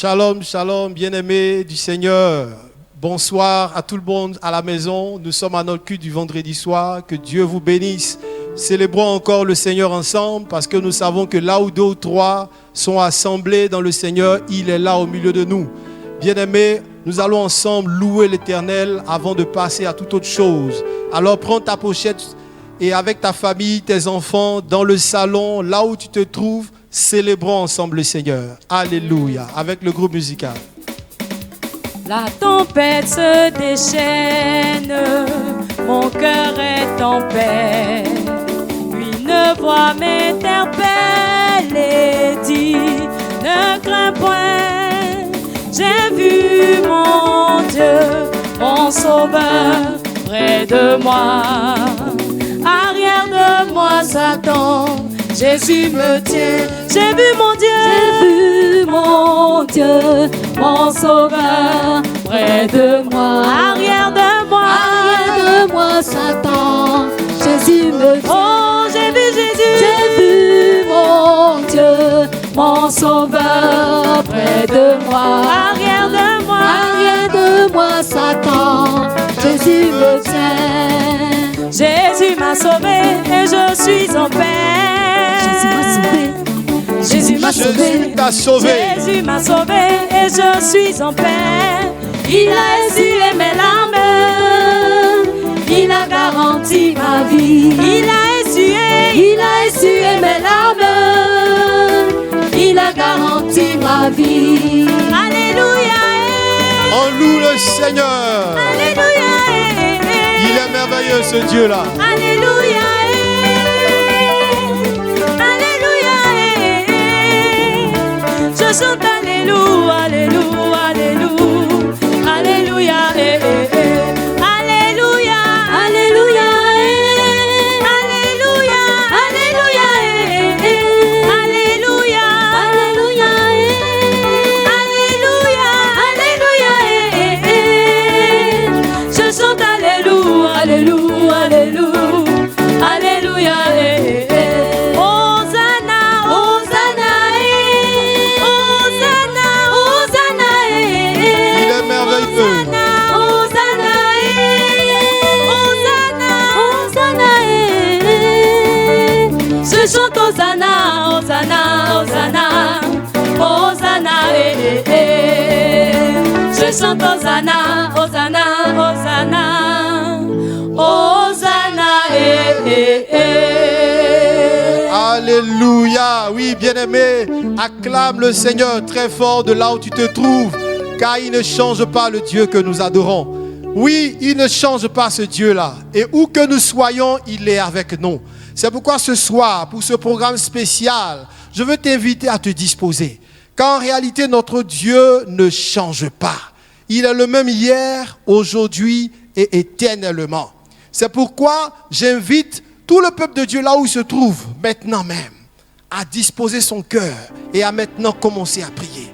Shalom, shalom, bien-aimés du Seigneur. Bonsoir à tout le monde à la maison. Nous sommes à notre culte du vendredi soir. Que Dieu vous bénisse. Célébrons encore le Seigneur ensemble parce que nous savons que là où deux ou trois sont assemblés dans le Seigneur, il est là au milieu de nous. Bien-aimés, nous allons ensemble louer l'Éternel avant de passer à toute autre chose. Alors prends ta pochette et avec ta famille, tes enfants, dans le salon, là où tu te trouves, célébrons ensemble le Seigneur. Alléluia. Avec le groupe musical. La tempête se déchaîne, mon cœur est en paix. Une voix m'interpelle et dit, ne crains point, j'ai vu mon Dieu, mon Sauveur, près de moi. Arrière de moi Satan, Jésus me tient. J'ai vu mon Dieu, mon Sauveur, près de moi. Arrière de moi Satan, Jésus me tient. Oh, j'ai vu Jésus. J'ai vu mon Dieu, mon Sauveur, près de moi. Arrière de moi Satan, Jésus me tient. Jésus m'a sauvé et je suis en paix. Jésus m'a sauvé. Jésus m'a sauvé et je suis en paix. Il a essuyé mes larmes, il a garanti ma vie. Il a essuyé mes larmes, il a garanti ma vie. Alléluia. On loue le Seigneur. Alléluia. Il est merveilleux ce Dieu-là. Alléluia. Je chante Alléluia, Alléluia, Alléluia, Alléluia, Alléluia, Alléluia, Alléluia, Alléluia, Alléluia, Alléluia, Alléluia, Alléluia. Je chante Alléluia, Alléluia, Alléluia, Alléluia. Je chante Hosanna, Hosanna, Hosanna, Hosanna, Je chante Hosanna, Hosanna, Hosanna, Hosanna, Alléluia. Oui, bien-aimé, acclame le Seigneur très fort de là où tu te trouves, car il ne change pas le Dieu que nous adorons. Oui, il ne change pas ce Dieu-là. Et où que nous soyons, il est avec nous. C'est pourquoi ce soir, pour ce programme spécial, je veux t'inviter à te disposer. Car en réalité, notre Dieu ne change pas. Il est le même hier, aujourd'hui et éternellement. C'est pourquoi j'invite tout le peuple de Dieu là où il se trouve, maintenant même, à disposer son cœur et à maintenant commencer à prier.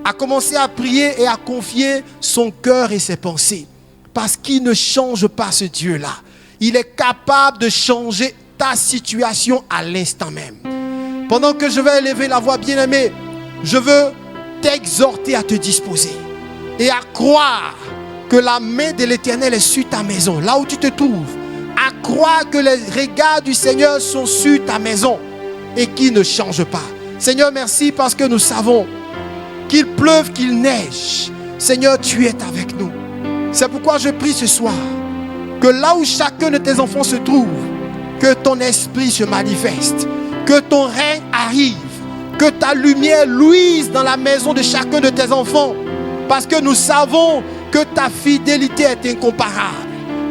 À commencer à prier et à confier son cœur et ses pensées. Parce qu'il ne change pas ce Dieu-là. Il est capable de changer ta situation à l'instant même. Pendant que je vais élever la voix, bien-aimé, je veux t'exhorter à te disposer et à croire que la main de l'Éternel est sur ta maison, là où tu te trouves. À croire que les regards du Seigneur sont sur ta maison et qu'il ne change pas. Seigneur, merci parce que nous savons qu'il pleuve, qu'il neige. Seigneur, tu es avec nous. C'est pourquoi je prie ce soir que là où chacun de tes enfants se trouve, que ton esprit se manifeste, que ton règne arrive, que ta lumière luise dans la maison de chacun de tes enfants, parce que nous savons que ta fidélité est incomparable.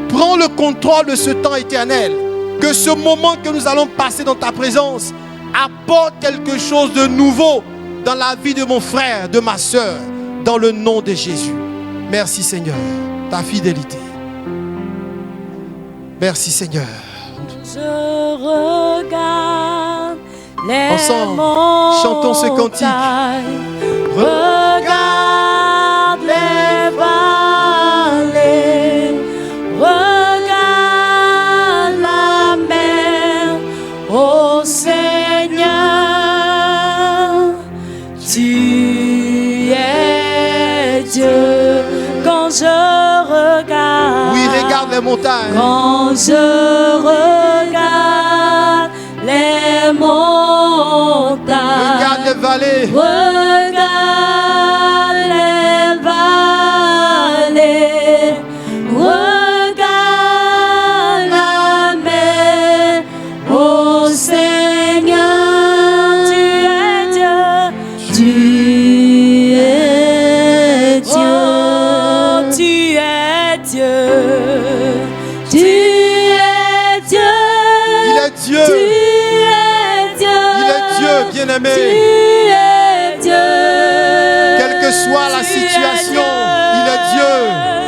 Prends le contrôle de ce temps éternel, que ce moment que nous allons passer dans ta présence apporte quelque chose de nouveau dans la vie de mon frère, de ma soeur, dans le nom de Jésus. Merci Seigneur, ta fidélité. Merci Seigneur. Je regarde les ensemble, chantons ce cantique. Regarde les vallées, regarde la mer, ô Seigneur, tu es montagnes. Quand je regarde les montagnes, Regarde les vallées. regarde les vallées, regarde la mer, ô Seigneur, tu es Dieu, tu es Dieu, tu es Dieu, tu es Dieu, Il est Dieu. tu es Dieu, Il est Dieu, bien-aimé. tu es Dieu. Quelle que soit la situation, il est Dieu.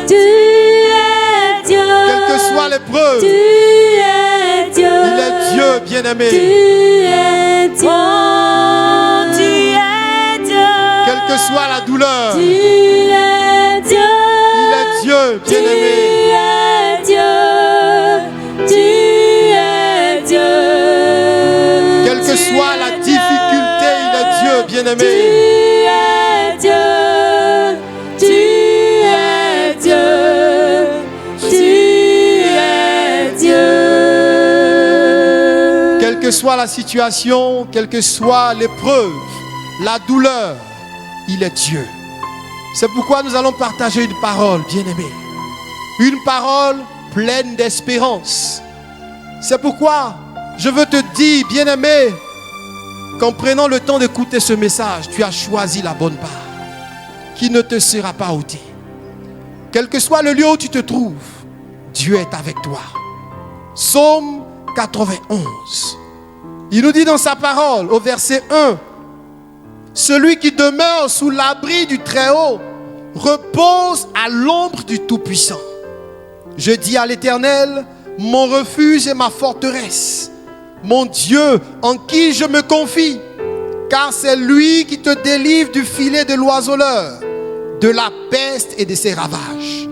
Tu es Dieu. Quelle que soit l'épreuve, Tu es Dieu. il est Dieu, Tu bien-aimé. es Dieu. Oh, tu es Dieu. Quelle que soit la douleur, Tu es Dieu. il est Dieu, Tu bien-aimé. es Dieu. Tu es Dieu. Quelle que soit la difficulté, il est Dieu, Tu bien-aimé. es Dieu. Tu es Dieu. Tu es Dieu. Quelle que soit la situation, quelle que soit l'épreuve, la douleur, il est Dieu. C'est pourquoi nous allons partager une parole, bien-aimé. Une parole pleine d'espérance. C'est pourquoi je veux te dire, bien-aimé, qu'en prenant le temps d'écouter ce message, tu as choisi la bonne part, qui ne te sera pas ôtée. Quel que soit le lieu où tu te trouves, Dieu est avec toi. Psaume 91. Il nous dit dans sa parole, au verset 1, « Celui qui demeure sous l'abri du Très-Haut repose à l'ombre du Tout-Puissant. Je dis à l'Éternel, mon refuge et ma forteresse, mon Dieu en qui je me confie, car c'est lui qui te délivre du filet de l'oiseleur, de la peste et de ses ravages.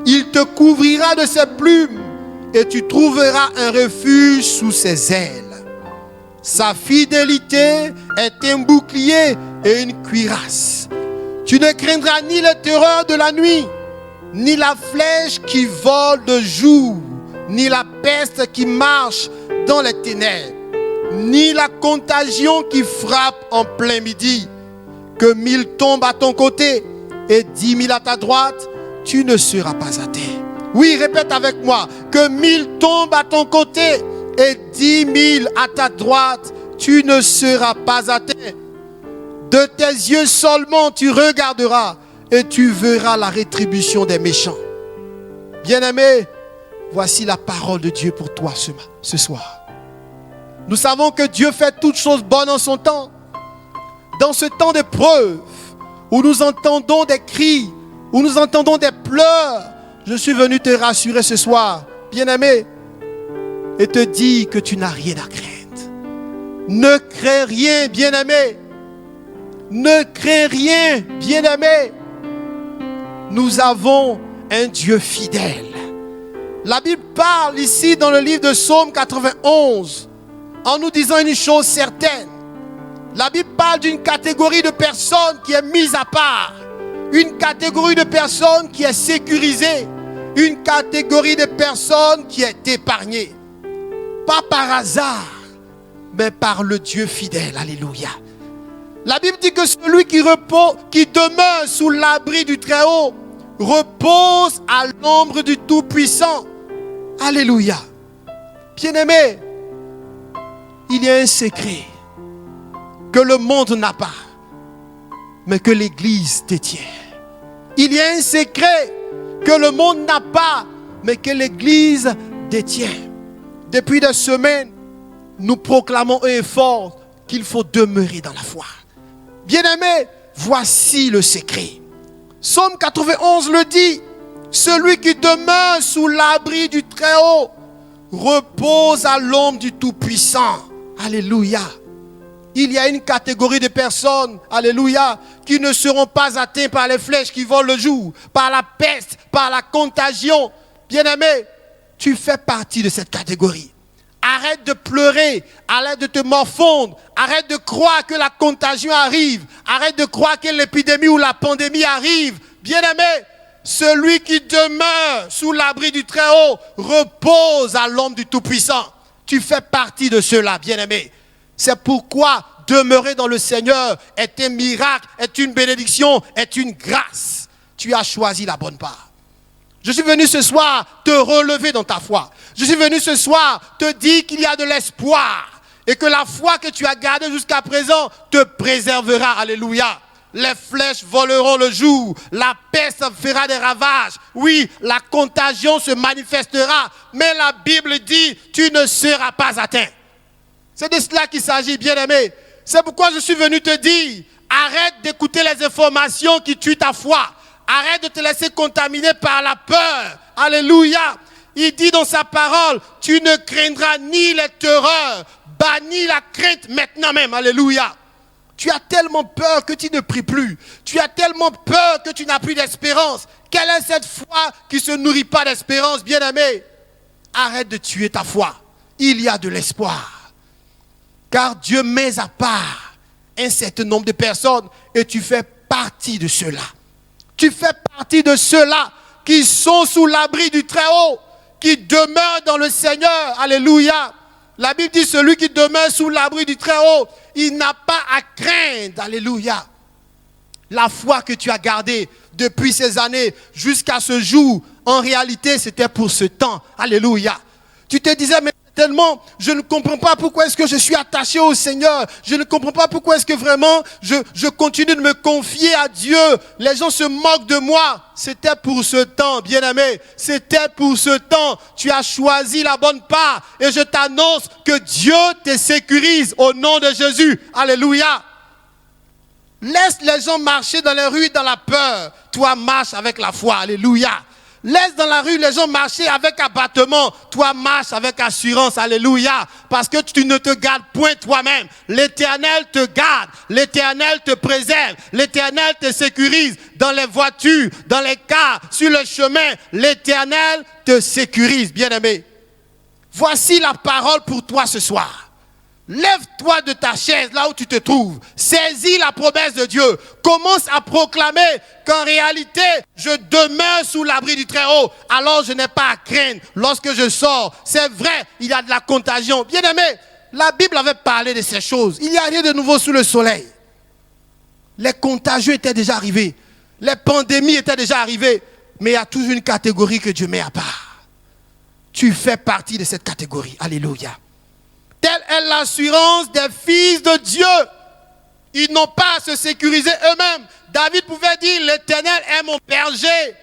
Il te couvrira de ses plumes et tu trouveras un refuge sous ses ailes. Sa fidélité est un bouclier et une cuirasse. Tu ne craindras ni les terreurs de la nuit, ni la flèche qui vole de jour, ni la peste qui marche dans les ténèbres, ni la contagion qui frappe en plein midi. Que 1000 tombent à ton côté et 10 000 à ta droite, tu ne seras pas atteint. Oui, répète avec moi. Que 1000 tombent à ton côté et 10 000 à ta droite, tu ne seras pas atteint. De tes yeux seulement tu regarderas et tu verras la rétribution des méchants. Bien-aimé, voici la parole de Dieu pour toi ce soir. Nous savons que Dieu fait toutes choses bonnes en son temps. Dans ce temps d'épreuve, où nous entendons des cris, où nous entendons des pleurs, je suis venu te rassurer ce soir, bien-aimé, et te dire que tu n'as rien à craindre. Ne crains rien, bien-aimé. Ne crains rien, bien-aimé. Nous avons un Dieu fidèle. La Bible parle ici dans le livre de Psaume 91 en nous disant une chose certaine. La Bible parle d'une catégorie de personnes qui est mise à part. Une catégorie de personnes qui est sécurisée. Une catégorie de personnes qui est épargnée. Pas par hasard, mais par le Dieu fidèle. Alléluia. La Bible dit que celui qui demeure sous l'abri du Très-Haut repose à l'ombre du Tout-Puissant. Alléluia. Bien-aimé, il y a un secret que le monde n'a pas, mais que l'Église détient. Il y a un secret que le monde n'a pas, mais que l'Église détient. Depuis des semaines, nous proclamons haut et fort qu'il faut demeurer dans la foi. Bien-aimés, voici le secret. Psaume 91 le dit, celui qui demeure sous l'abri du Très-Haut repose à l'ombre du Tout-Puissant. Alléluia. Il y a une catégorie de personnes, alléluia, qui ne seront pas atteintes par les flèches qui volent le jour, par la peste, par la contagion. Bien-aimé, tu fais partie de cette catégorie. Arrête de pleurer, arrête de te morfondre, arrête de croire que la contagion arrive, arrête de croire que l'épidémie ou la pandémie arrive. Bien-aimé, celui qui demeure sous l'abri du Très-Haut repose à l'ombre du Tout-Puissant. Tu fais partie de ceux-là, bien-aimés. C'est pourquoi demeurer dans le Seigneur est un miracle, est une bénédiction, est une grâce. Tu as choisi la bonne part. Je suis venu ce soir te relever dans ta foi. Je suis venu ce soir te dire qu'il y a de l'espoir et que la foi que tu as gardée jusqu'à présent te préservera. Alléluia. Les flèches voleront le jour, la peste fera des ravages. Oui, la contagion se manifestera, mais la Bible dit, tu ne seras pas atteint. C'est de cela qu'il s'agit, bien-aimé. C'est pourquoi je suis venu te dire, arrête d'écouter les informations qui tuent ta foi. Arrête de te laisser contaminer par la peur. Alléluia. Il dit dans sa parole, tu ne craindras ni les terreurs, bannis la crainte maintenant même. Alléluia. Tu as tellement peur que tu ne pries plus. Tu as tellement peur que tu n'as plus d'espérance. Quelle est cette foi qui ne se nourrit pas d'espérance, bien-aimé? Arrête de tuer ta foi. Il y a de l'espoir. Car Dieu met à part un certain nombre de personnes et tu fais partie de ceux-là. Tu fais partie de ceux-là qui sont sous l'abri du Très-Haut, qui demeurent dans le Seigneur. Alléluia. La Bible dit, celui qui demeure sous l'abri du Très-Haut, il n'a pas à craindre. Alléluia. La foi que tu as gardée depuis ces années jusqu'à ce jour, en réalité, c'était pour ce temps. Alléluia. Tu te disais, mais tellement, je ne comprends pas pourquoi est-ce que je suis attaché au Seigneur. Je ne comprends pas pourquoi est-ce que vraiment je continue de me confier à Dieu. Les gens se moquent de moi. C'était pour ce temps, bien-aimé. C'était pour ce temps. Tu as choisi la bonne part. Et je t'annonce que Dieu te sécurise au nom de Jésus. Alléluia. Laisse les gens marcher dans les rues dans la peur. Toi, marche avec la foi. Alléluia. Laisse dans la rue les gens marcher avec abattement. Toi, marche avec assurance. Alléluia. Parce que tu ne te gardes point toi-même. L'Éternel te garde. L'Éternel te préserve. L'Éternel te sécurise. Dans les voitures, dans les cars, sur le chemin. L'Éternel te sécurise, bien-aimé. Voici la parole pour toi ce soir. Lève-toi de ta chaise, là où tu te trouves. Saisis la promesse de Dieu. Commence à proclamer qu'en réalité, je demeure sous l'abri du Très-Haut. Alors je n'ai pas à craindre lorsque je sors. C'est vrai, il y a de la contagion. Bien-aimé, la Bible avait parlé de ces choses. Il n'y a rien de nouveau sous le soleil. Les contagions étaient déjà arrivés. Les pandémies étaient déjà arrivées. Mais il y a toujours une catégorie que Dieu met à part. Tu fais partie de cette catégorie. Alléluia. Telle est l'assurance des fils de Dieu. Ils n'ont pas à se sécuriser eux-mêmes. David pouvait dire, l'Éternel est mon berger.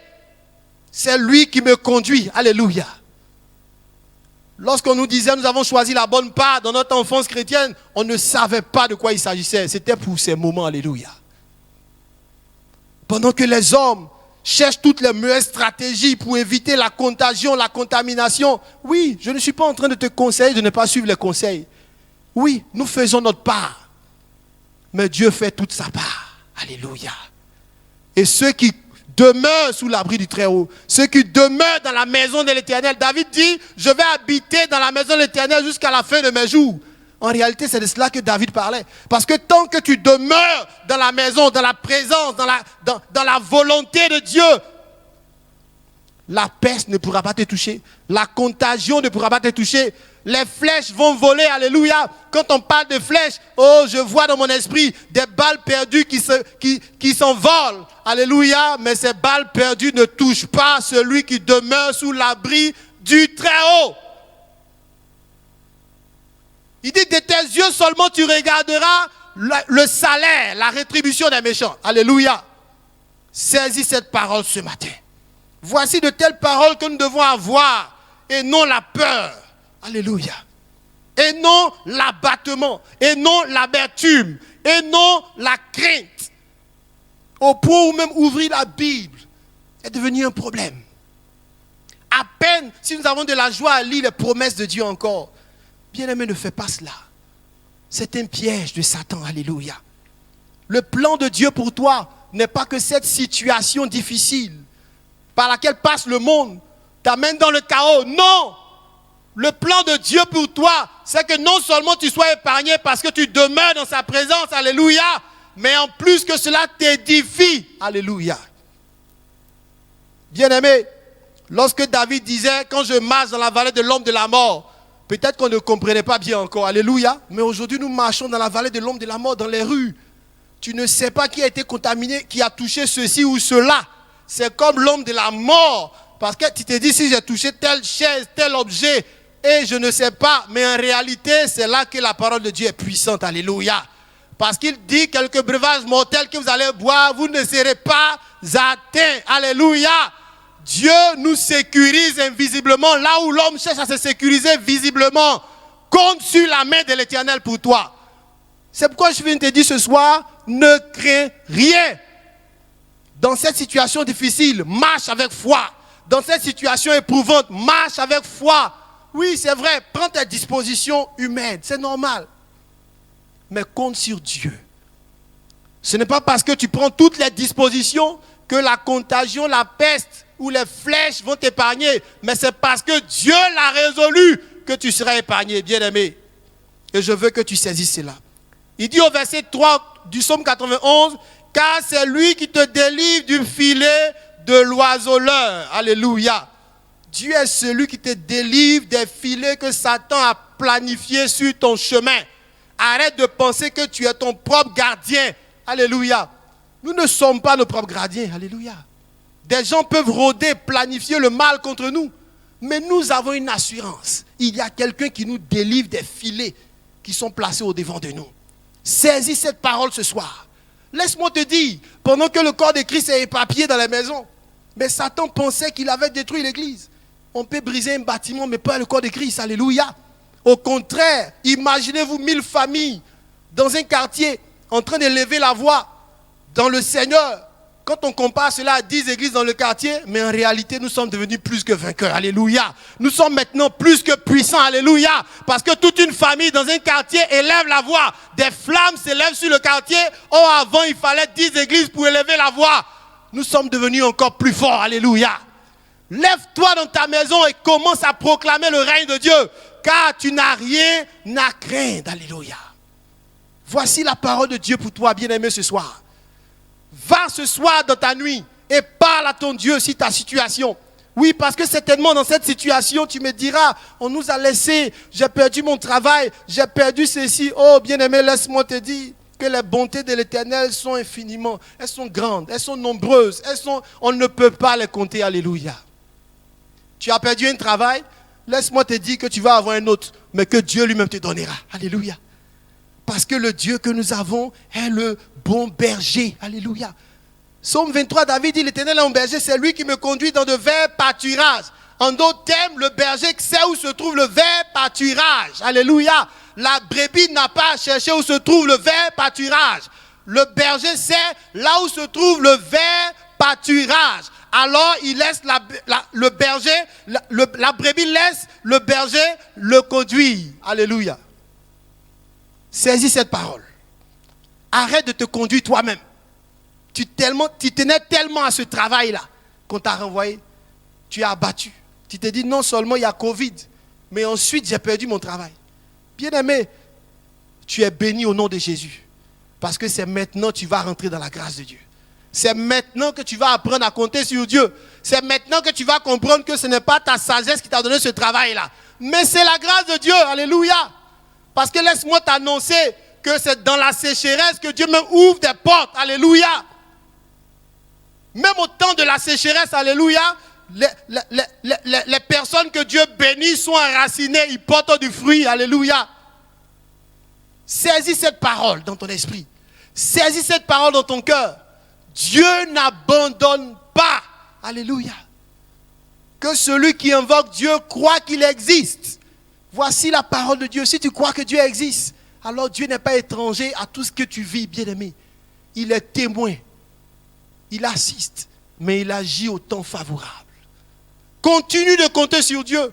C'est lui qui me conduit. Alléluia. Lorsqu'on nous disait, nous avons choisi la bonne part dans notre enfance chrétienne, on ne savait pas de quoi il s'agissait. C'était pour ces moments. Alléluia. Pendant que les hommes cherchent toutes les meilleures stratégies pour éviter la contagion, la contamination. Oui, je ne suis pas en train de te conseiller de ne pas suivre les conseils. Oui, nous faisons notre part. Mais Dieu fait toute sa part. Alléluia. Et ceux qui demeurent sous l'abri du Très-Haut, ceux qui demeurent dans la maison de l'Éternel, David dit, je vais habiter dans la maison de l'Éternel jusqu'à la fin de mes jours. En réalité, c'est de cela que David parlait. Parce que tant que tu demeures dans la maison, dans la présence, dans la volonté de Dieu, la peste ne pourra pas te toucher. La contagion ne pourra pas te toucher. Les flèches vont voler, alléluia. Quand on parle de flèches, oh, je vois dans mon esprit des balles perdues qui s'envolent. Alléluia. Mais ces balles perdues ne touchent pas celui qui demeure sous l'abri du Très-Haut. Il dit, de tes yeux seulement tu regarderas le salaire, la rétribution des méchants. Alléluia. Saisis cette parole ce matin. Voici de telles paroles que nous devons avoir et non la peur. Alléluia. Et non l'abattement, et non l'amertume, et non la crainte. Au point où même ouvrir la Bible est devenu un problème. À peine si nous avons de la joie à lire les promesses de Dieu encore. Bien-aimé, ne fais pas cela. C'est un piège de Satan. Alléluia. Le plan de Dieu pour toi n'est pas que cette situation difficile par laquelle passe le monde t'amène dans le chaos. Non. Le plan de Dieu pour toi, c'est que non seulement tu sois épargné parce que tu demeures dans sa présence. Alléluia. Mais en plus que cela t'édifie. Alléluia. Bien-aimé, lorsque David disait, quand je marche dans la vallée de l'ombre de la mort, peut-être qu'on ne comprenait pas bien encore, alléluia, mais aujourd'hui nous marchons dans la vallée de l'ombre de la mort, dans les rues. Tu ne sais pas qui a été contaminé, qui a touché ceci ou cela. C'est comme l'ombre de la mort. Parce que tu te dis, si j'ai touché telle chaise, tel objet, et je ne sais pas, mais en réalité, c'est là que la parole de Dieu est puissante, alléluia. Parce qu'il dit, quelques breuvages mortels que vous allez boire, vous ne serez pas atteints, alléluia. Dieu nous sécurise invisiblement, là où l'homme cherche à se sécuriser visiblement. Compte sur la main de l'Éternel pour toi. C'est pourquoi je viens te dire ce soir, ne crains rien. Dans cette situation difficile, marche avec foi. Dans cette situation éprouvante, marche avec foi. Oui, c'est vrai, prends tes dispositions humaines, c'est normal. Mais compte sur Dieu. Ce n'est pas parce que tu prends toutes les dispositions que la contagion, la peste ou les flèches vont t'épargner. Mais c'est parce que Dieu l'a résolu que tu seras épargné, bien-aimé. Et je veux que tu saisisses cela. Il dit au verset 3 du psaume 91, « Car c'est lui qui te délivre du filet de l'oiseleur. » Alléluia. Dieu est celui qui te délivre des filets que Satan a planifiés sur ton chemin. Arrête de penser que tu es ton propre gardien. Alléluia. Nous ne sommes pas nos propres gardiens. Alléluia. Des gens peuvent rôder, planifier le mal contre nous. Mais nous avons une assurance. Il y a quelqu'un qui nous délivre des filets qui sont placés au devant de nous. Saisis cette parole ce soir. Laisse-moi te dire, pendant que le corps de Christ est éparpillé dans les maisons, mais Satan pensait qu'il avait détruit l'église. On peut briser un bâtiment, mais pas le corps de Christ. Alléluia. Au contraire, imaginez-vous 1000 familles dans un quartier en train de lever la voix dans le Seigneur. Quand on compare cela à 10 églises dans le quartier, mais en réalité, nous sommes devenus plus que vainqueurs. Alléluia. Nous sommes maintenant plus que puissants. Alléluia. Parce que toute une famille dans un quartier élève la voix. Des flammes s'élèvent sur le quartier. Oh, avant, il fallait 10 églises pour élever la voix. Nous sommes devenus encore plus forts. Alléluia. Lève-toi dans ta maison et commence à proclamer le règne de Dieu. Car tu n'as rien à craindre. Alléluia. Voici la parole de Dieu pour toi, bien-aimé, ce soir. Va ce soir dans ta nuit et parle à ton Dieu sur ta situation. Oui, parce que certainement dans cette situation, tu me diras, on nous a laissé, j'ai perdu mon travail, j'ai perdu ceci. Oh, bien-aimé, laisse-moi te dire que les bontés de l'Éternel sont infiniment, elles sont grandes, elles sont nombreuses, on ne peut pas les compter. Alléluia. Tu as perdu un travail, laisse-moi te dire que tu vas avoir un autre, mais que Dieu lui-même te donnera. Alléluia. Parce que le Dieu que nous avons est le bon berger. Alléluia. Psaume 23, David dit, l'Éternel est mon berger, c'est lui qui me conduit dans de verts pâturages. En d'autres termes, le berger sait où se trouve le vert pâturage. Alléluia. La brebis n'a pas à chercher où se trouve le vert pâturage. Le berger sait là où se trouve le vert pâturage. Alors, il laisse le berger, la brebis laisse le berger le conduire. Alléluia. Saisis cette parole. Arrête de te conduire toi-même. Tu tenais tellement à ce travail-là qu'on t'a renvoyé. Tu es abattu. Tu te dis non seulement il y a Covid, mais ensuite j'ai perdu mon travail. Bien-aimé, tu es béni au nom de Jésus. Parce que c'est maintenant que tu vas rentrer dans la grâce de Dieu. C'est maintenant que tu vas apprendre à compter sur Dieu. C'est maintenant que tu vas comprendre que ce n'est pas ta sagesse qui t'a donné ce travail-là. Mais c'est la grâce de Dieu. Alléluia. Parce que laisse-moi t'annoncer que c'est dans la sécheresse que Dieu même ouvre des portes. Alléluia. Même au temps de la sécheresse, alléluia, les personnes que Dieu bénit sont enracinées, ils portent du fruit. Alléluia. Saisis cette parole dans ton esprit. Saisis cette parole dans ton cœur. Dieu n'abandonne pas. Alléluia. Que celui qui invoque Dieu croit qu'il existe. Voici la parole de Dieu. Si tu crois que Dieu existe, alors Dieu n'est pas étranger à tout ce que tu vis, bien-aimé. Il est témoin. Il assiste, mais il agit au temps favorable. Continue de compter sur Dieu,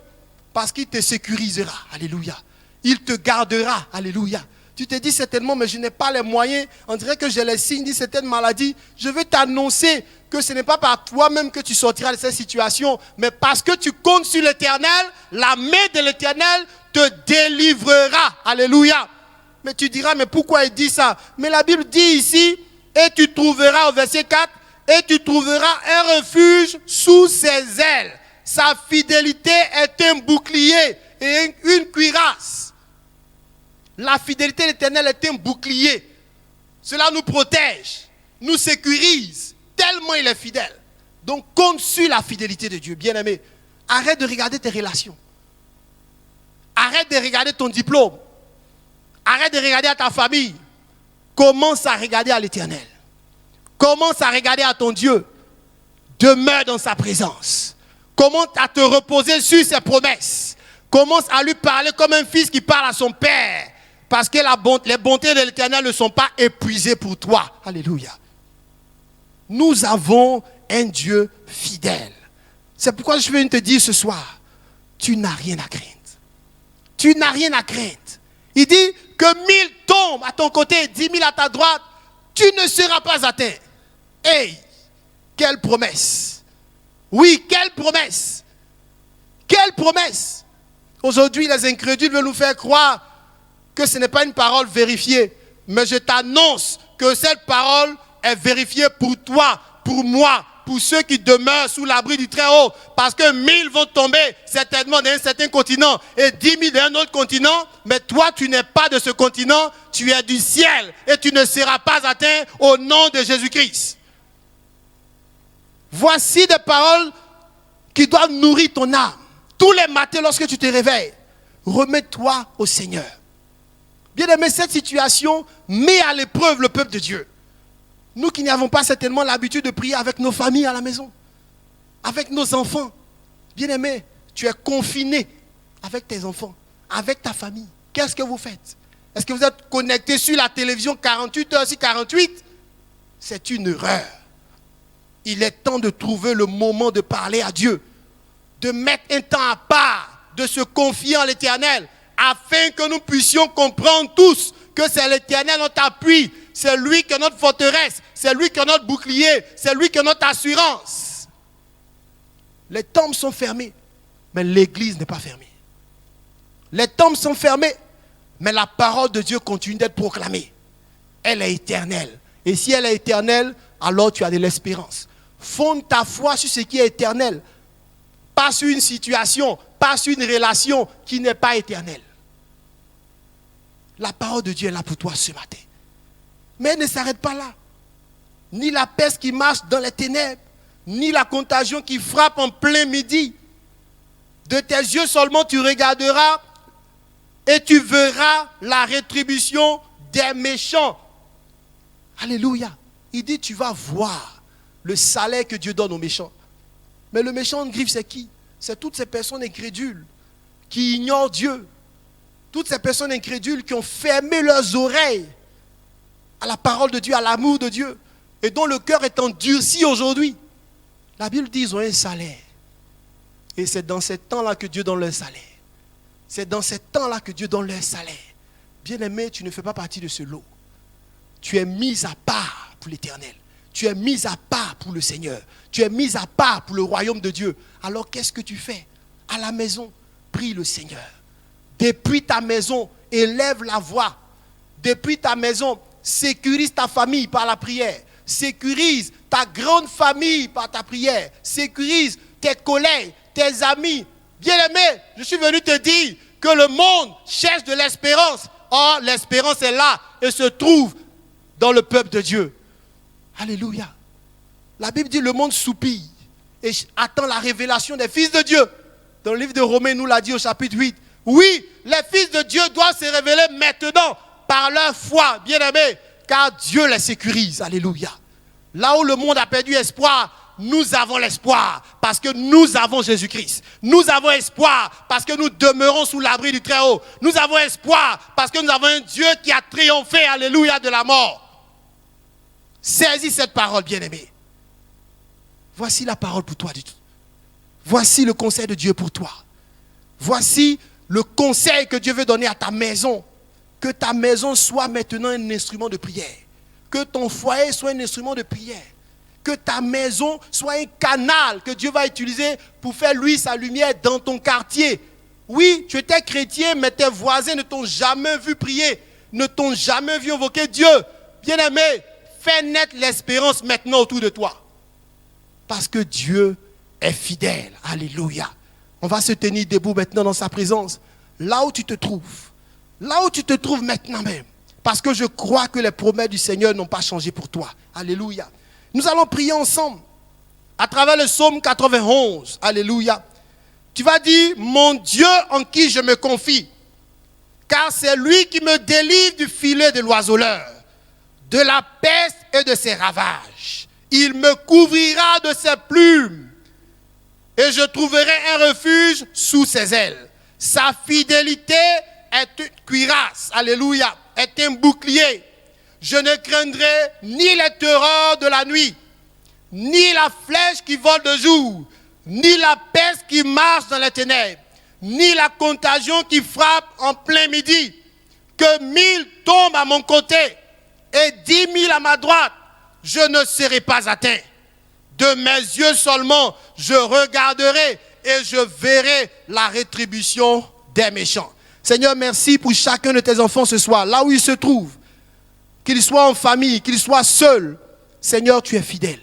parce qu'il te sécurisera. Alléluia. Il te gardera. Alléluia. Tu te dis certainement, mais je n'ai pas les moyens. On dirait que j'ai les signes d'une certaine maladie. Je veux t'annoncer que ce n'est pas par toi-même que tu sortiras de cette situation, mais parce que tu comptes sur l'Éternel, la main de l'Éternel te délivrera. Alléluia. Mais tu diras, mais pourquoi il dit ça? Mais la Bible dit ici, et tu trouveras au verset 4, et tu trouveras un refuge sous ses ailes. Sa fidélité est un bouclier et une cuirasse. La fidélité de l'Éternel est un bouclier. Cela nous protège, nous sécurise, tellement il est fidèle. Donc compte sur la fidélité de Dieu, bien-aimé. Arrête de regarder tes relations. Arrête de regarder ton diplôme. Arrête de regarder à ta famille. Commence à regarder à l'Éternel. Commence à regarder à ton Dieu. Demeure dans sa présence. Commence à te reposer sur ses promesses. Commence à lui parler comme un fils qui parle à son père. Parce que les bontés de l'Éternel ne sont pas épuisées pour toi. Alléluia. Nous avons un Dieu fidèle. C'est pourquoi je viens te dire ce soir, tu n'as rien à craindre. Tu n'as rien à craindre. Il dit que 1000 tombent à ton côté, 10 000 à ta droite, tu ne seras pas atteint. Hey, quelle promesse. Oui, quelle promesse. Quelle promesse. Aujourd'hui, les incrédules veulent nous faire croire que ce n'est pas une parole vérifiée. Mais je t'annonce que cette parole est vérifiée pour toi, pour moi, pour ceux qui demeurent sous l'abri du Très-Haut. Parce que 1000 vont tomber certainement d'un certain continent et 10 000 d'un autre continent. Mais toi, tu n'es pas de ce continent, tu es du ciel et tu ne seras pas atteint au nom de Jésus-Christ. Voici des paroles qui doivent nourrir ton âme. Tous les matins lorsque tu te réveilles, remets-toi au Seigneur. Bien aimé, cette situation met à l'épreuve le peuple de Dieu. Nous qui n'avons pas certainement l'habitude de prier avec nos familles à la maison, avec nos enfants. Bien aimé, tu es confiné avec tes enfants, avec ta famille. Qu'est-ce que vous faites? Est-ce que vous êtes connecté sur la télévision 48 heures sur 48? C'est une erreur. Il est temps de trouver le moment de parler à Dieu, de mettre un temps à part, de se confier en l'Éternel, afin que nous puissions comprendre tous que c'est l'Éternel notre appui, c'est lui qui est notre forteresse, c'est lui qui est notre bouclier, c'est lui qui est notre assurance. Les tombes sont fermées, mais l'église n'est pas fermée. Les tombes sont fermées, mais la parole de Dieu continue d'être proclamée. Elle est éternelle. Et si elle est éternelle, alors tu as de l'espérance. Fonde ta foi sur ce qui est éternel, pas sur une situation, pas sur une relation qui n'est pas éternelle. La parole de Dieu est là pour toi ce matin. Mais elle ne s'arrête pas là. Ni la peste qui marche dans les ténèbres, ni la contagion qui frappe en plein midi. De tes yeux seulement tu regarderas et tu verras la rétribution des méchants. Alléluia. Il dit tu vas voir le salaire que Dieu donne aux méchants. Mais le méchant de griffe c'est qui? C'est toutes ces personnes incrédules qui ignorent Dieu. Toutes ces personnes incrédules qui ont fermé leurs oreilles à la parole de Dieu, à l'amour de Dieu, et dont le cœur est endurci aujourd'hui. La Bible dit qu'ils ont un salaire. Et c'est dans ces temps-là que Dieu donne leur salaire. C'est dans ces temps-là que Dieu donne leur salaire. Bien-aimé, tu ne fais pas partie de ce lot. Tu es mis à part pour l'Éternel. Tu es mis à part pour le Seigneur. Tu es mis à part pour le royaume de Dieu. Alors qu'est-ce que tu fais? À la maison, prie le Seigneur. Depuis ta maison, élève la voix. Depuis ta maison, sécurise ta famille par la prière. Sécurise ta grande famille par ta prière. Sécurise tes collègues, tes amis. Bien-aimé, je suis venu te dire que le monde cherche de l'espérance. Or, l'espérance est là et se trouve dans le peuple de Dieu. Alléluia. La Bible dit le monde soupire et attend la révélation des fils de Dieu. Dans le livre de Romains, nous l'a dit au chapitre 8. Oui, les fils de Dieu doivent se révéler maintenant par leur foi, bien-aimés, car Dieu les sécurise. Alléluia. Là où le monde a perdu espoir, nous avons l'espoir parce que nous avons Jésus-Christ. Nous avons espoir parce que nous demeurons sous l'abri du Très-Haut. Nous avons espoir parce que nous avons un Dieu qui a triomphé, alléluia, de la mort. Saisis cette parole, bien-aimé. Voici la parole pour toi du tout. Voici le conseil de Dieu pour toi. Voici le conseil que Dieu veut donner à ta maison. Que ta maison soit maintenant un instrument de prière. Que ton foyer soit un instrument de prière. Que ta maison soit un canal que Dieu va utiliser pour faire luire sa lumière dans ton quartier. Oui, tu étais chrétien, mais tes voisins ne t'ont jamais vu prier, ne t'ont jamais vu invoquer Dieu. Bien-aimé, fais naître l'espérance maintenant autour de toi. Parce que Dieu est fidèle. Alléluia. On va se tenir debout maintenant dans sa présence. Là où tu te trouves. Là où tu te trouves maintenant même. Parce que je crois que les promesses du Seigneur n'ont pas changé pour toi. Alléluia. Nous allons prier ensemble. À travers le psaume 91. Alléluia. Tu vas dire, mon Dieu en qui je me confie. Car c'est lui qui me délivre du filet de l'oiseleur, de la peste et de ses ravages. Il me couvrira de ses plumes et je trouverai un refuge sous ses ailes. Sa fidélité est une cuirasse, alléluia, est un bouclier. Je ne craindrai ni les terreurs de la nuit, ni la flèche qui vole de jour, ni la peste qui marche dans les ténèbres, ni la contagion qui frappe en plein midi. Que 1000 tombent à mon côté et 10 000 à ma droite, je ne serai pas atteint. De mes yeux seulement, je regarderai et je verrai la rétribution des méchants. Seigneur, merci pour chacun de tes enfants ce soir, là où ils se trouvent, qu'ils soient en famille, qu'ils soient seuls. Seigneur, tu es fidèle.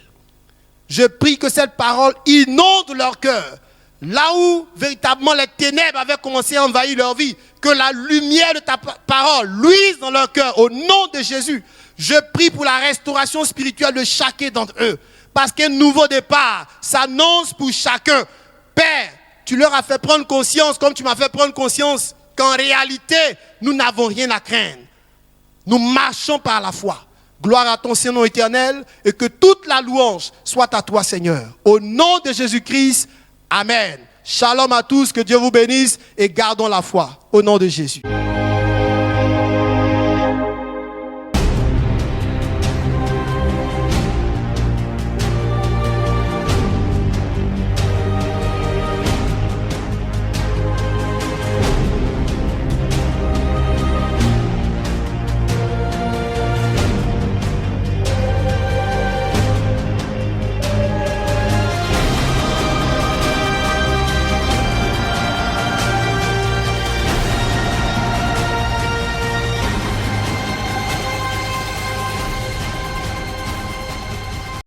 Je prie que cette parole inonde leur cœur. Là où véritablement les ténèbres avaient commencé à envahir leur vie, que la lumière de ta parole luise dans leur cœur au nom de Jésus. Je prie pour la restauration spirituelle de chacun d'entre eux. Parce qu'un nouveau départ s'annonce pour chacun. Père, tu leur as fait prendre conscience, comme tu m'as fait prendre conscience, qu'en réalité, nous n'avons rien à craindre. Nous marchons par la foi. Gloire à ton Saint-Nom éternel et que toute la louange soit à toi, Seigneur. Au nom de Jésus-Christ, Amen. Shalom à tous, que Dieu vous bénisse et gardons la foi. Au nom de Jésus.